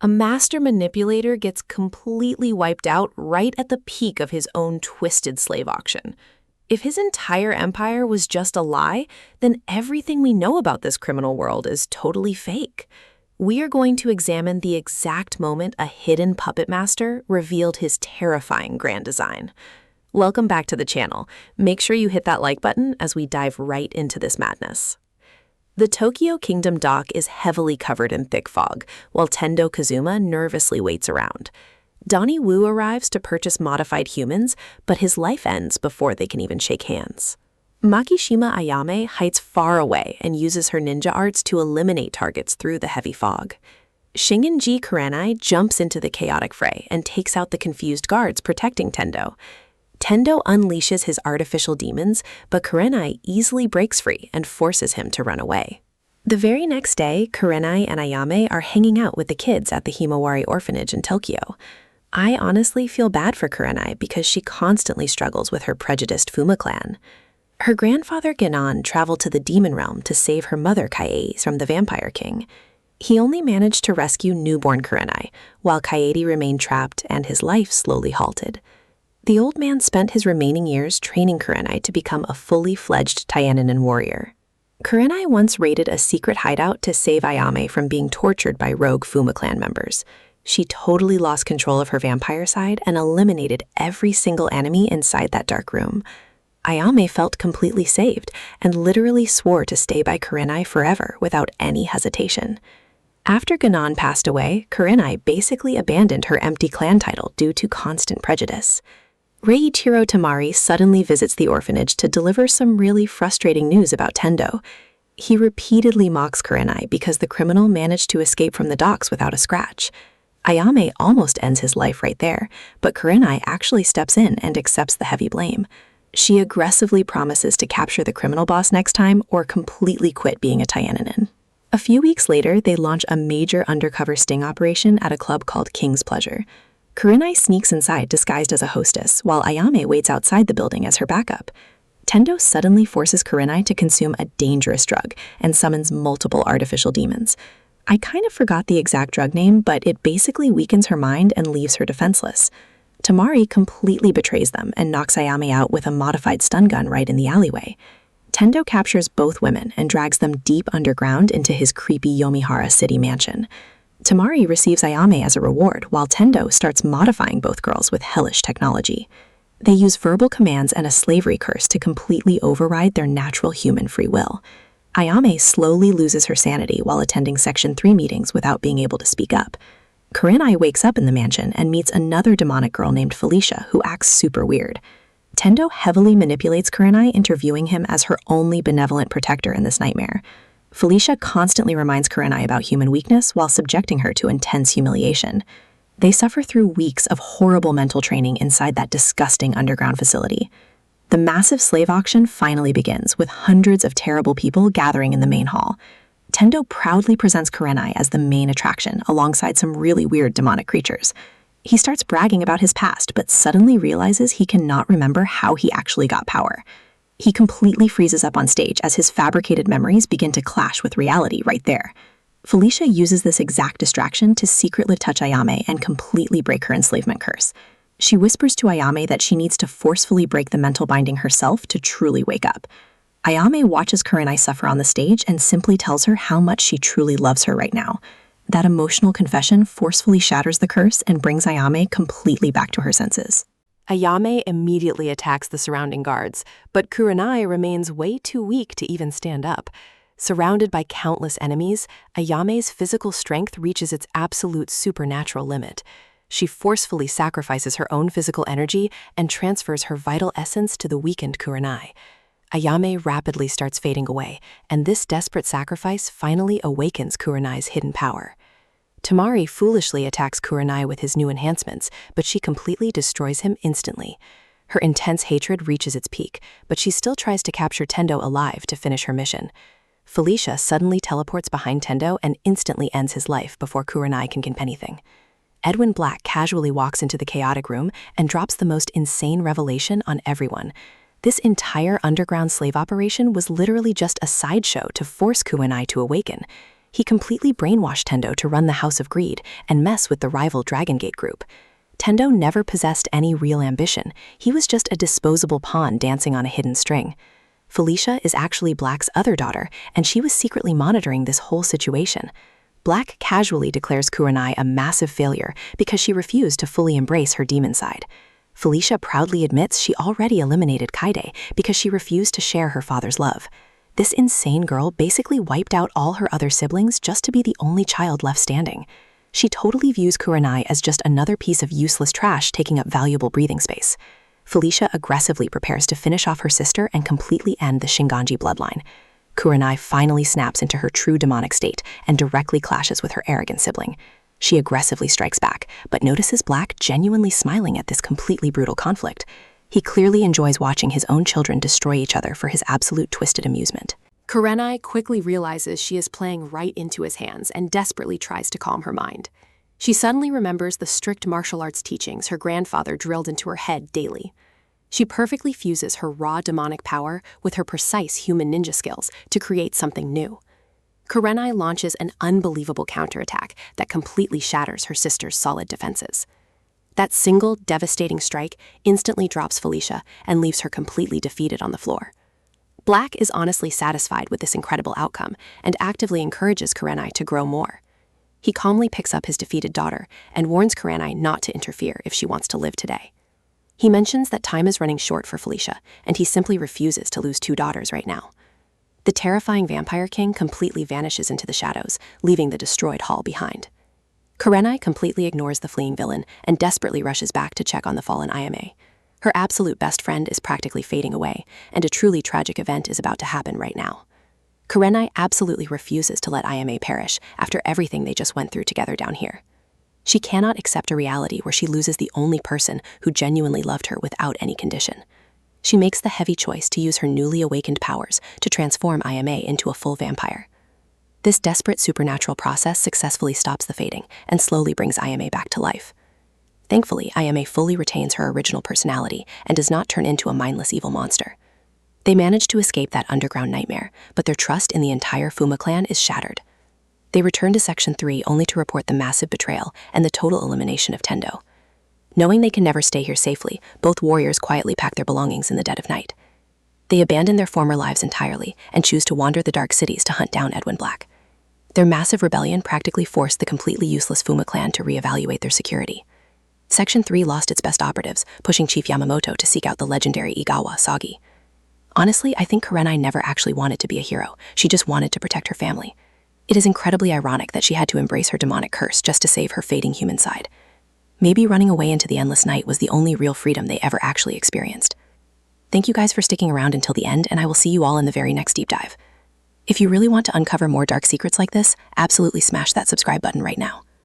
A master manipulator gets completely wiped out right at the peak of his own twisted slave auction. If his entire empire was just a lie, then everything we know about this criminal world is totally fake. We are going to examine the exact moment a hidden puppet master revealed his terrifying grand design. Welcome back to the channel. Make sure you hit that like button as we dive right into this madness. The Tokyo Kingdom dock is heavily covered in thick fog, while Tendo Kazuma nervously waits around. Donnie Wu arrives to purchase modified humans, but his life ends before they can even shake hands. Makishima Ayame hides far away and uses her ninja arts to eliminate targets through the heavy fog. Shingenji Kurenai jumps into the chaotic fray and takes out the confused guards protecting Tendo. Tendo unleashes his artificial demons, but Kurenai easily breaks free and forces him to run away. The very next day, Kurenai and Ayame are hanging out with the kids at the Himawari orphanage in Tokyo. I honestly feel bad for Kurenai because she constantly struggles with her prejudiced Fuma clan. Her grandfather Genon traveled to the demon realm to save her mother Kaede from the vampire king. He only managed to rescue newborn Kurenai, while Kaede remained trapped and his life slowly halted. The old man spent his remaining years training Kurenai to become a fully fledged Taimanin warrior. Kurenai once raided a secret hideout to save Ayame from being tortured by rogue Fuma clan members. She totally lost control of her vampire side and eliminated every single enemy inside that dark room. Ayame felt completely saved and literally swore to stay by Kurenai forever without any hesitation. After Genon passed away, Kurenai basically abandoned her empty clan title due to constant prejudice. Reiichiro Tamari suddenly visits the orphanage to deliver some really frustrating news about Tendo. He repeatedly mocks Kurenai because the criminal managed to escape from the docks without a scratch. Ayame almost ends his life right there, but Kurenai actually steps in and accepts the heavy blame. She aggressively promises to capture the criminal boss next time or completely quit being a Taimanin. A few weeks later, they launch a major undercover sting operation at a club called King's Pleasure. Kurenai sneaks inside disguised as a hostess, while Ayame waits outside the building as her backup. Tendo suddenly forces Kurenai to consume a dangerous drug and summons multiple artificial demons. I kind of forgot the exact drug name, but it basically weakens her mind and leaves her defenseless. Tamari completely betrays them and knocks Ayame out with a modified stun gun right in the alleyway. Tendo captures both women and drags them deep underground into his creepy Yomihara city mansion. Tamari receives Ayame as a reward, while Tendo starts modifying both girls with hellish technology. They use verbal commands and a slavery curse to completely override their natural human free will. Ayame slowly loses her sanity while attending Section 3 meetings without being able to speak up. Kurenai wakes up in the mansion and meets another demonic girl named Felicia who acts super weird. Tendo heavily manipulates Kurenai into viewing him as her only benevolent protector in this nightmare. Felicia constantly reminds Kurenai about human weakness while subjecting her to intense humiliation. They suffer through weeks of horrible mental training inside that disgusting underground facility. The massive slave auction finally begins, with hundreds of terrible people gathering in the main hall. Tendo proudly presents Kurenai as the main attraction, alongside some really weird demonic creatures. He starts bragging about his past, but suddenly realizes he cannot remember how he actually got power. He completely freezes up on stage as his fabricated memories begin to clash with reality right there. Felicia uses this exact distraction to secretly touch Ayame and completely break her enslavement curse. She whispers to Ayame that she needs to forcefully break the mental binding herself to truly wake up. Ayame watches Kurenai suffer on the stage and simply tells her how much she truly loves her right now. That emotional confession forcefully shatters the curse and brings Ayame completely back to her senses. Ayame immediately attacks the surrounding guards, but Kurenai remains way too weak to even stand up. Surrounded by countless enemies, Ayame's physical strength reaches its absolute supernatural limit. She forcefully sacrifices her own physical energy and transfers her vital essence to the weakened Kurenai. Ayame rapidly starts fading away, and this desperate sacrifice finally awakens Kurenai's hidden power. Tamari foolishly attacks Kurenai with his new enhancements, but she completely destroys him instantly. Her intense hatred reaches its peak, but she still tries to capture Tendo alive to finish her mission. Felicia suddenly teleports behind Tendo and instantly ends his life before Kurenai can get anything. Edwin Black casually walks into the chaotic room and drops the most insane revelation on everyone. This entire underground slave operation was literally just a sideshow to force Kurenai to awaken. He completely brainwashed Tendo to run the House of Greed and mess with the rival Dragon Gate group. Tendo never possessed any real ambition. He was just a disposable pawn dancing on a hidden string. Felicia is actually Black's other daughter, and she was secretly monitoring this whole situation. Black casually declares Kurenai a massive failure because she refused to fully embrace her demon side. Felicia proudly admits she already eliminated Kaide because she refused to share her father's love. This insane girl basically wiped out all her other siblings just to be the only child left standing. She totally views Kurenai as just another piece of useless trash taking up valuable breathing space. Felicia aggressively prepares to finish off her sister and completely end the Shinganji bloodline. Kurenai finally snaps into her true demonic state and directly clashes with her arrogant sibling. She aggressively strikes back, but notices Black genuinely smiling at this completely brutal conflict. He clearly enjoys watching his own children destroy each other for his absolute twisted amusement. Kurenai quickly realizes she is playing right into his hands and desperately tries to calm her mind. She suddenly remembers the strict martial arts teachings her grandfather drilled into her head daily. She perfectly fuses her raw demonic power with her precise human ninja skills to create something new. Kurenai launches an unbelievable counterattack that completely shatters her sister's solid defenses. That single devastating strike instantly drops Felicia and leaves her completely defeated on the floor. Black is honestly satisfied with this incredible outcome and actively encourages Kurenai to grow more. He calmly picks up his defeated daughter and warns Kurenai not to interfere if she wants to live today. He mentions that time is running short for Felicia, and he simply refuses to lose 2 daughters right now. The terrifying Vampire King completely vanishes into the shadows, leaving the destroyed hall behind. Kurenai completely ignores the fleeing villain and desperately rushes back to check on the fallen Ayame. Her absolute best friend is practically fading away, and a truly tragic event is about to happen right now. Kurenai absolutely refuses to let Ayame perish after everything they just went through together down here. She cannot accept a reality where she loses the only person who genuinely loved her without any condition. She makes the heavy choice to use her newly awakened powers to transform Ayame into a full vampire. This desperate supernatural process successfully stops the fading and slowly brings Ayame back to life. Thankfully, Ayame fully retains her original personality and does not turn into a mindless evil monster. They manage to escape that underground nightmare, but their trust in the entire Fuma clan is shattered. They return to Section 3 only to report the massive betrayal and the total elimination of Tendo. Knowing they can never stay here safely, both warriors quietly pack their belongings in the dead of night. They abandon their former lives entirely and choose to wander the dark cities to hunt down Edwin Black. Their massive rebellion practically forced the completely useless Fuma clan to reevaluate their security. Section 3 lost its best operatives, pushing Chief Yamamoto to seek out the legendary Igawa Sagi. Honestly, I think Kurenai never actually wanted to be a hero. She just wanted to protect her family. It is incredibly ironic that she had to embrace her demonic curse just to save her fading human side. Maybe running away into the endless night was the only real freedom they ever actually experienced. Thank you guys for sticking around until the end, and I will see you all in the very next deep dive. If you really want to uncover more dark secrets like this, absolutely smash that subscribe button right now.